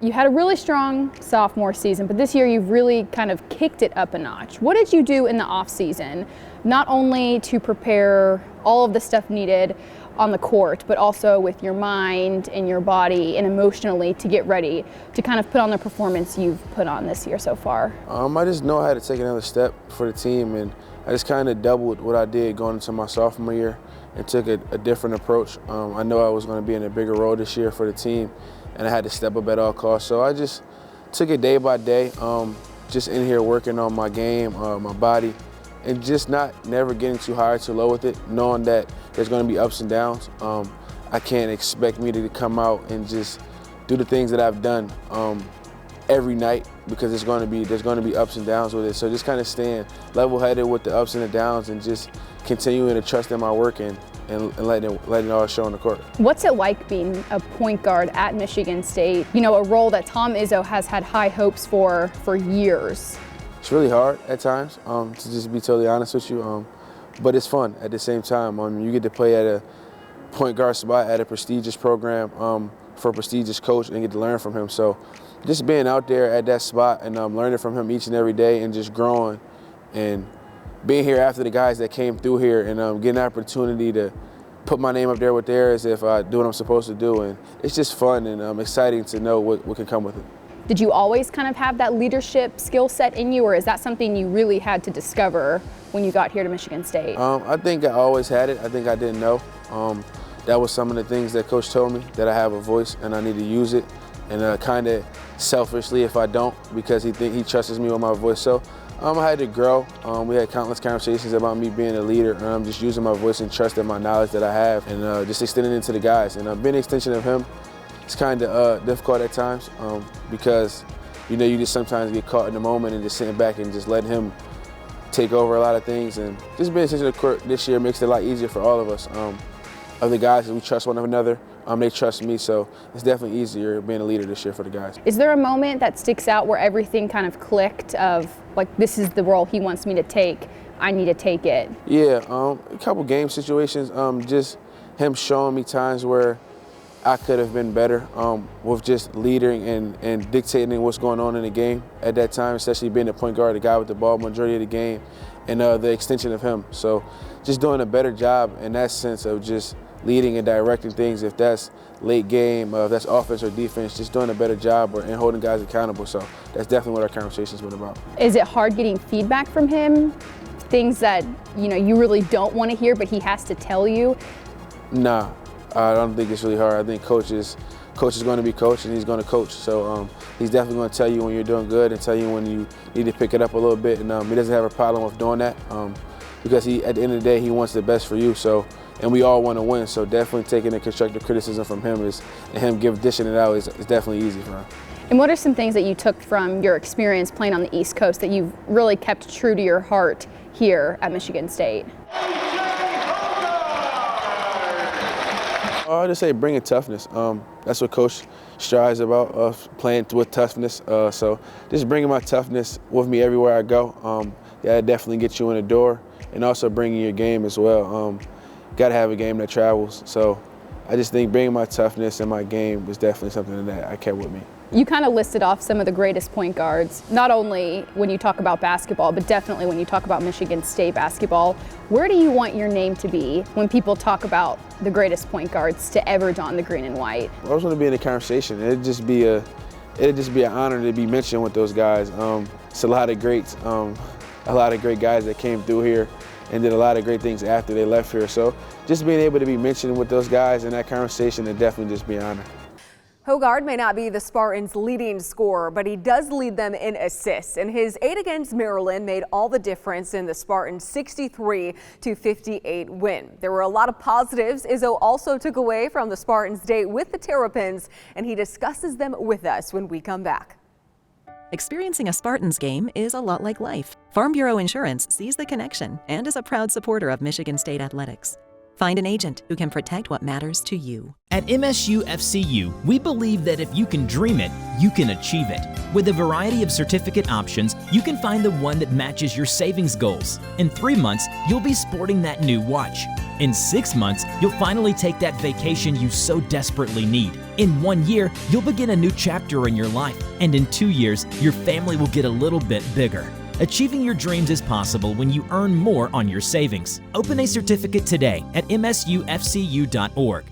You had a really strong sophomore season, but this year you've really kind of kicked it up a notch. What did you do in the off season, not only to prepare all of the stuff needed on the court, but also with your mind and your body and emotionally to get ready to kind of put on the performance you've put on this year so far? I just know I had to take another step for the team, and I just kind of doubled what I did going into my sophomore year and took a different approach. I know I was going to be in a bigger role this year for the team, and I had to step up at all costs. So I just took it day by day, just in here working on my game, my body, and just never getting too high or too low with it, knowing that there's going to be ups and downs. I can't expect me to come out and just do the things that I've done every night, because there's going to be ups and downs with it. So just kind of staying level-headed with the ups and the downs, and just continuing to trust in my work and letting it all show on the court. What's it like being a point guard at Michigan State? You know, a role that Tom Izzo has had high hopes for years. It's really hard at times, to just be totally honest with you, but it's fun at the same time. You get to play at a point guard spot at a prestigious program for a prestigious coach and get to learn from him. So just being out there at that spot and learning from him each and every day and just growing and being here after the guys that came through here and getting an opportunity to put my name up there with theirs if I do what I'm supposed to do. And it's just fun and exciting to know what can come with it. Did you always kind of have that leadership skill set in you, or is that something you really had to discover when you got here to Michigan State? I think I always had it. I think I didn't know. That was some of the things that Coach told me, that I have a voice and I need to use it, and kind of selfishly if I don't, because he trusts me with my voice. So I had to grow. We had countless conversations about me being a leader, and I'm just using my voice and trusting my knowledge that I have, and just extending it to the guys. And being an extension of him, it's kind of difficult at times, because you just sometimes get caught in the moment and just sitting back and just letting him take over a lot of things. And just being extension of the court this year makes it a lot easier for all of us. Of the guys, we trust one another. They trust me, so it's definitely easier being a leader this year for the guys. Is there a moment that sticks out where everything kind of clicked of, like, this is the role he wants me to take, I need to take it? Yeah, a couple game situations, just him showing me times where I could have been better with just leading and dictating what's going on in the game at that time, especially being the point guard, the guy with the ball majority of the game, and the extension of him. So just doing a better job in that sense of just leading and directing things, if that's late game, if that's offense or defense, just doing a better job and holding guys accountable. So that's definitely what our conversation's been about. Is it hard getting feedback from him? Things that you really don't want to hear, but he has to tell you? Nah, I don't think it's really hard. I think coach is going to be coach, and he's going to coach. So he's definitely going to tell you when you're doing good and tell you when you need to pick it up a little bit. And he doesn't have a problem with doing that, because at the end of the day, he wants the best for you. So, and we all want to win. So definitely taking the constructive criticism from him and him dishing it out is definitely easy for him. And what are some things that you took from your experience playing on the East Coast that you've really kept true to your heart here at Michigan State? I just say bringing toughness. That's what Coach strives about, playing with toughness. So just bringing my toughness with me everywhere I go. That definitely gets you in the door, and also bringing your game as well. Got to have a game that travels. So I just think bringing my toughness and my game was definitely something that I kept with me. You kind of listed off some of the greatest point guards, not only when you talk about basketball, but definitely when you talk about Michigan State basketball. Where do you want your name to be when people talk about the greatest point guards to ever don the green and white? I always want to be in the conversation. It'd just be an honor to be mentioned with those guys. It's a lot of greats, a lot of great guys that came through here and did a lot of great things after they left here. So just being able to be mentioned with those guys in that conversation would definitely just be an honor. Hoggard may not be the Spartans' leading scorer, but he does lead them in assists, and his 8 against Maryland made all the difference in the Spartans' 63-58 win. There were a lot of positives Izzo also took away from the Spartans' date with the Terrapins, and he discusses them with us when we come back. Experiencing a Spartans game is a lot like life. Farm Bureau Insurance sees the connection and is a proud supporter of Michigan State athletics. Find an agent who can protect what matters to you. At MSU FCU, we believe that if you can dream it, you can achieve it. With a variety of certificate options, you can find the one that matches your savings goals. In 3 months, you'll be sporting that new watch. In 6 months, you'll finally take that vacation you so desperately need. In 1 year, you'll begin a new chapter in your life, and in 2 years, your family will get a little bit bigger. Achieving your dreams is possible when you earn more on your savings. Open a certificate today at msufcu.org.